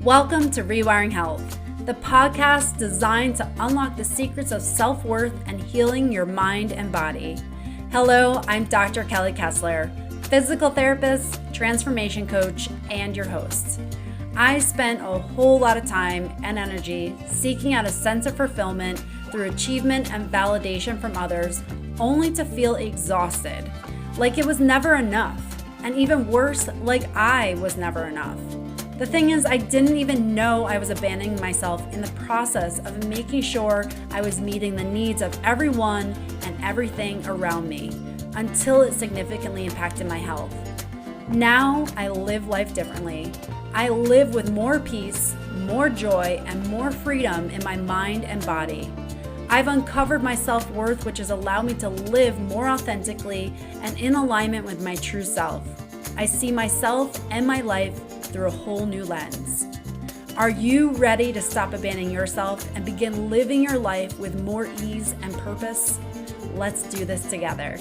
Welcome to Rewiring Health, the podcast designed to unlock the secrets of self-worth and healing your mind and body. Hello, I'm Dr. Kelly Kessler, physical therapist, transformation coach, and your host. I spent a whole lot of time and energy seeking out a sense of fulfillment through achievement and validation from others, only to feel exhausted, like it was never enough, and even worse, like I was never enough. The thing is, I didn't even know I was abandoning myself in the process of making sure I was meeting the needs of everyone and everything around me until it significantly impacted my health. Now I live life differently. I live with more peace, more joy, and more freedom in my mind and body. I've uncovered my self-worth, which has allowed me to live more authentically and in alignment with my true self. I see myself and my life through a whole new lens. Are you ready to stop abandoning yourself and begin living your life with more ease and purpose? Let's do this together.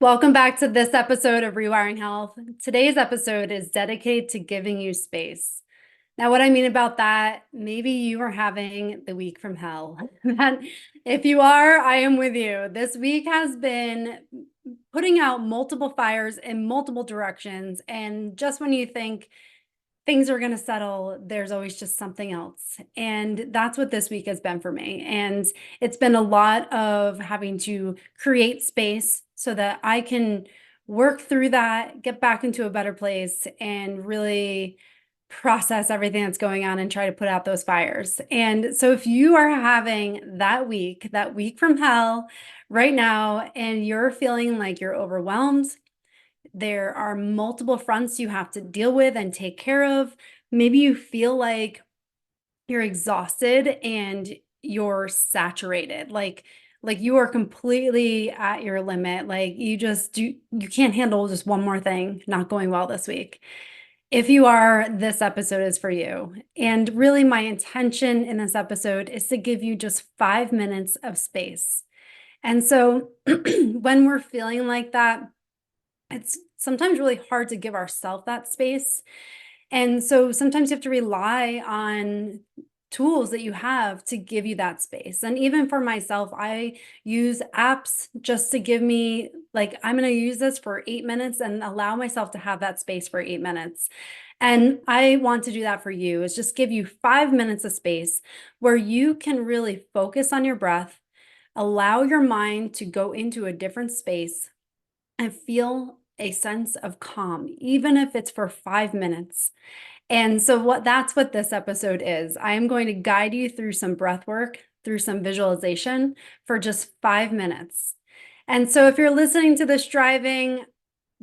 Welcome back to this episode of Rewiring Health. Today's episode is dedicated to giving you space. Now, what I mean about that, maybe you are having the week from hell. If you are, I am with you. This week has been putting out multiple fires in multiple directions. And just when you think things are going to settle, there's always just something else. And that's what this week has been for me. And it's been a lot of having to create space so that I can work through that, get back into a better place, and really process everything that's going on and try to put out those fires. And so if you are having that week from hell right now, and you're feeling like you're overwhelmed, there are multiple fronts you have to deal with and take care of. Maybe you feel like you're exhausted and you're saturated, like you are completely at your limit. Like you can't handle just one more thing not going well this week. If you are, this episode is for you. And really, my intention in this episode is to give you just 5 minutes of space. And so when we're feeling like that, it's sometimes really hard to give ourselves that space. And so sometimes you have to rely on tools that you have to give you that space. And even for myself, I use apps just to give me, like, I'm going to use this for 8 minutes and allow myself to have that space for 8 minutes. And I want to do that for you, is just give you 5 minutes of space where you can really focus on your breath, allow your mind to go into a different space and feel a sense of calm, even if it's for 5 minutes. And so that's what this episode is. I am going to guide you through some breath work, through some visualization for just 5 minutes. And so if you're listening to this driving,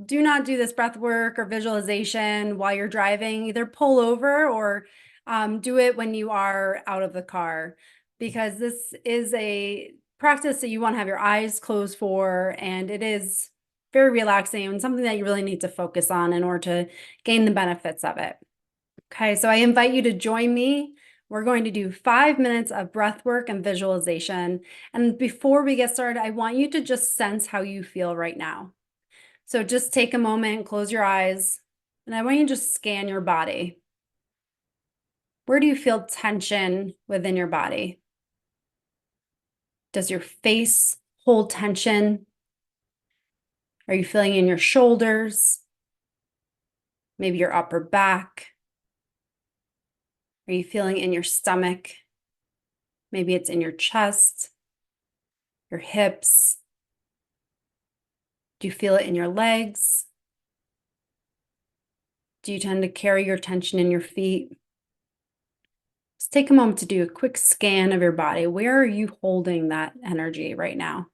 do not do this breath work or visualization while you're driving. Either pull over or do it when you are out of the car, because this is a practice that you want to have your eyes closed for, and it is very relaxing and something that you really need to focus on in order to gain the benefits of it. Okay, so I invite you to join me. We're going to do 5 minutes of breath work and visualization. And before we get started, I want you to just sense how you feel right now. So just take a moment, close your eyes, and I want you to just scan your body. Where do you feel tension within your body? Does your face hold tension? Are you feeling in your shoulders? Maybe your upper back? Are you feeling in your stomach? Maybe it's in your chest, your hips. Do you feel it in your legs? Do you tend to carry your tension in your feet? Just take a moment to do a quick scan of your body. Where are you holding that energy right now?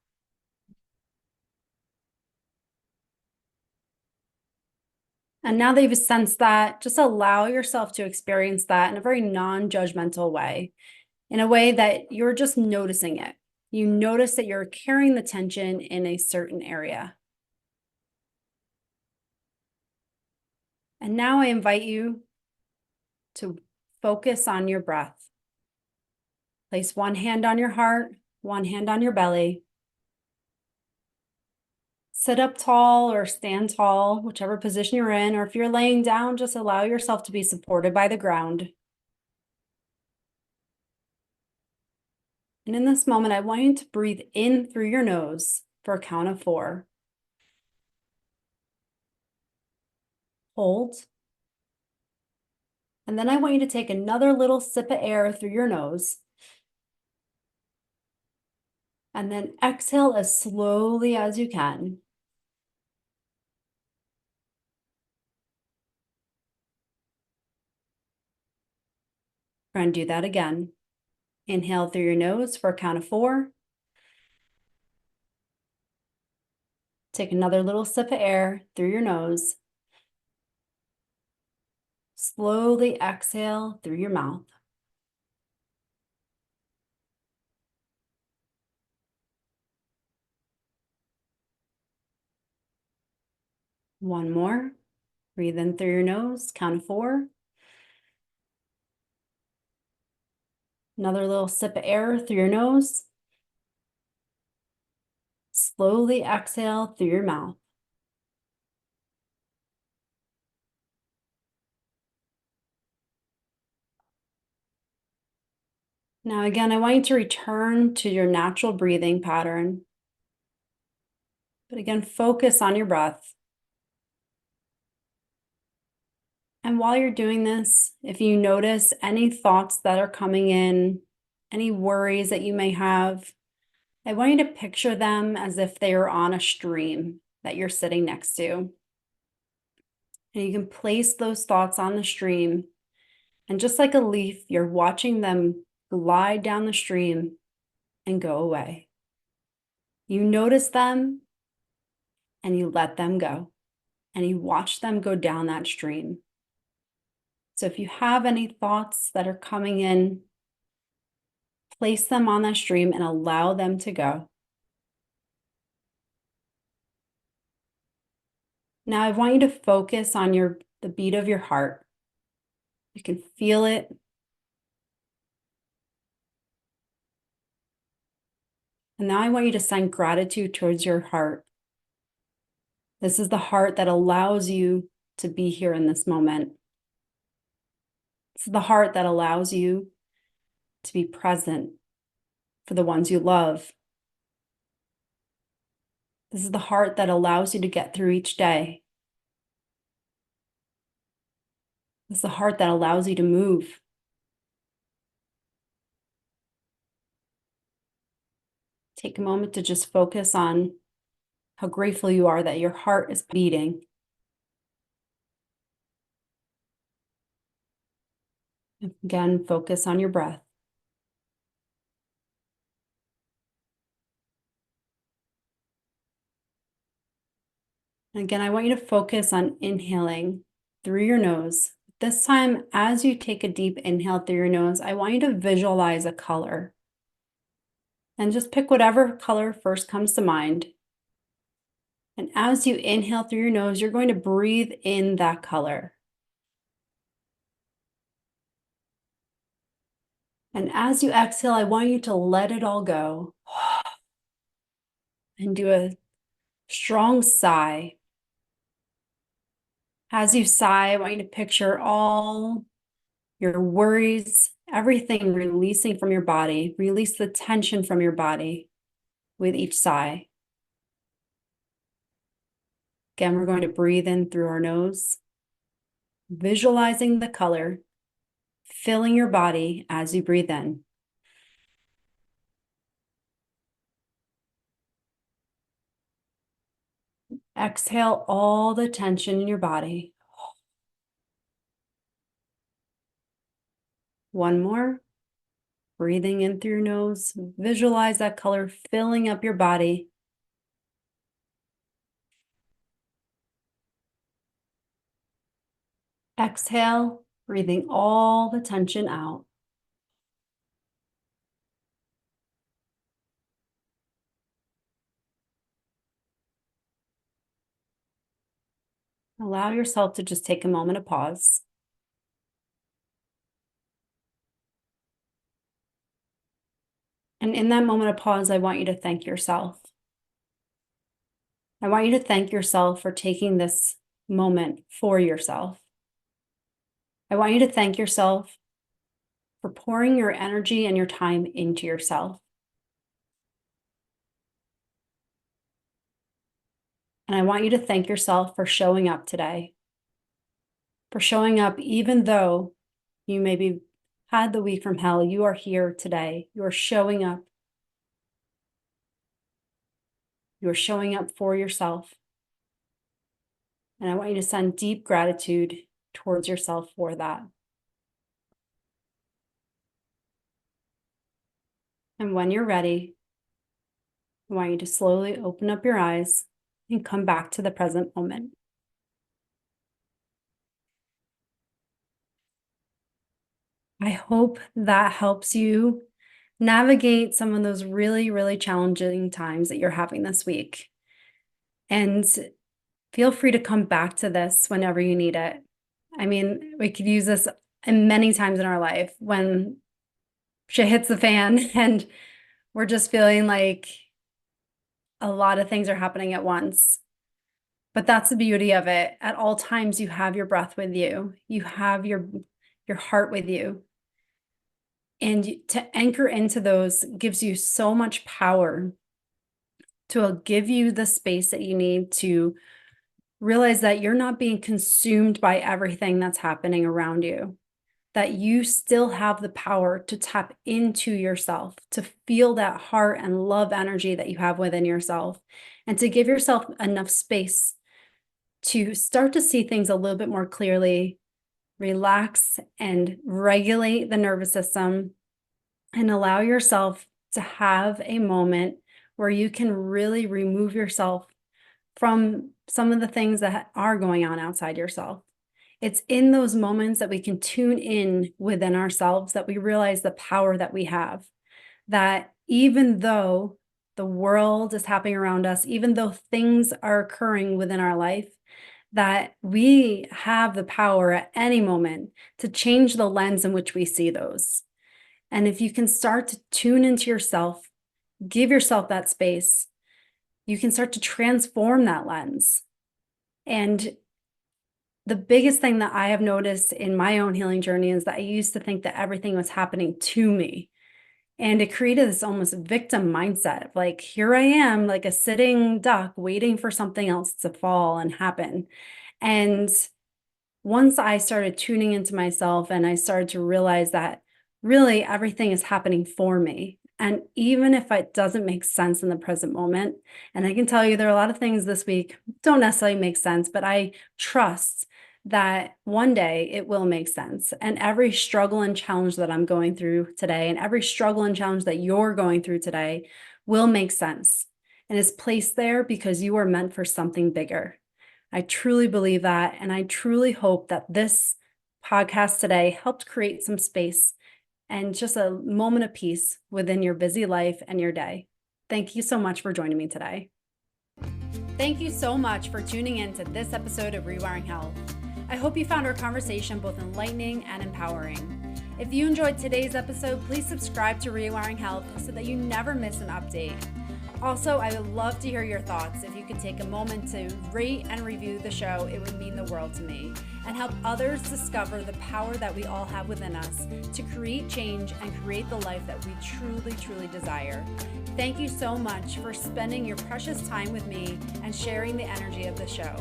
And now that you've sensed that, just allow yourself to experience that in a very non-judgmental way, in a way that you're just noticing it. You notice that you're carrying the tension in a certain area. And now I invite you to focus on your breath. Place one hand on your heart, one hand on your belly. Sit up tall or stand tall, whichever position you're in, or if you're laying down, just allow yourself to be supported by the ground. And in this moment, I want you to breathe in through your nose for a count of 4. Hold. And then I want you to take another little sip of air through your nose. And then exhale as slowly as you can. We're going to do that again. Inhale through your nose for a count of 4. Take another little sip of air through your nose. Slowly exhale through your mouth. One more. Breathe in through your nose, count of 4. Another little sip of air through your nose. Slowly exhale through your mouth. Now again, I want you to return to your natural breathing pattern. But again, focus on your breath. And while you're doing this, if you notice any thoughts that are coming in, any worries that you may have, I want you to picture them as if they are on a stream that you're sitting next to. And you can place those thoughts on the stream. And just like a leaf, you're watching them glide down the stream and go away. You notice them and you let them go. And you watch them go down that stream. So if you have any thoughts that are coming in, place them on that stream and allow them to go. Now I want you to focus on the beat of your heart. You can feel it. And now I want you to send gratitude towards your heart. This is the heart that allows you to be here in this moment. This is the heart that allows you to be present for the ones you love. This is the heart that allows you to get through each day. This is the heart that allows you to move. Take a moment to just focus on how grateful you are that your heart is beating. Again, focus on your breath. And again, I want you to focus on inhaling through your nose. This time, as you take a deep inhale through your nose, I want you to visualize a color. And just pick whatever color first comes to mind. And as you inhale through your nose, you're going to breathe in that color. And as you exhale, I want you to let it all go. And do a strong sigh. As you sigh, I want you to picture all your worries, everything releasing from your body. Release the tension from your body with each sigh. Again, we're going to breathe in through our nose, visualizing the color, filling your body as you breathe in. Exhale all the tension in your body. One more. Breathing in through your nose. Visualize that color filling up your body. Exhale, breathing all the tension out. Allow yourself to just take a moment to pause. And in that moment of pause, I want you to thank yourself. I want you to thank yourself for taking this moment for yourself. I want you to thank yourself for pouring your energy and your time into yourself. And I want you to thank yourself for showing up today, for showing up even though you maybe had the week from hell. You are here today. You are showing up. You are showing up for yourself. And I want you to send deep gratitude towards yourself for that. And when you're ready, I want you to slowly open up your eyes and come back to the present moment. I hope that helps you navigate some of those really, really challenging times that you're having this week. And feel free to come back to this whenever you need it. I mean, we could use this many times in our life when shit hits the fan and we're just feeling like a lot of things are happening at once. But that's the beauty of it. At all times, you have your breath with you. You have your heart with you. And to anchor into those gives you so much power to give you the space that you need to realize that you're not being consumed by everything that's happening around you, that you still have the power to tap into yourself, to feel that heart and love energy that you have within yourself, and to give yourself enough space to start to see things a little bit more clearly, relax and regulate the nervous system, and allow yourself to have a moment where you can really remove yourself from some of the things that are going on outside yourself. It's in those moments that we can tune in within ourselves that we realize the power that we have, that even though the world is happening around us, even though things are occurring within our life, that we have the power at any moment to change the lens in which we see those. And if you can start to tune into yourself, give yourself that space, you can start to transform that lens. And the biggest thing that I have noticed in my own healing journey is that I used to think that everything was happening to me. And it created this almost victim mindset of like, here I am, like a sitting duck waiting for something else to fall and happen. And once I started tuning into myself and I started to realize that really everything is happening for me. And even if it doesn't make sense in the present moment, and I can tell you there are a lot of things this week don't necessarily make sense, but I trust that one day it will make sense. And every struggle and challenge that I'm going through today, and every struggle and challenge that you're going through today will make sense and is placed there because you are meant for something bigger. I truly believe that. And I truly hope that this podcast today helped create some space and just a moment of peace within your busy life and your day. Thank you so much for joining me today. Thank you so much for tuning in to this episode of Rewiring Health. I hope you found our conversation both enlightening and empowering. If you enjoyed today's episode, please subscribe to Rewiring Health so that you never miss an update. Also, I would love to hear your thoughts. If you could take a moment to rate and review the show, it would mean the world to me and help others discover the power that we all have within us to create change and create the life that we truly, truly desire. Thank you so much for spending your precious time with me and sharing the energy of the show.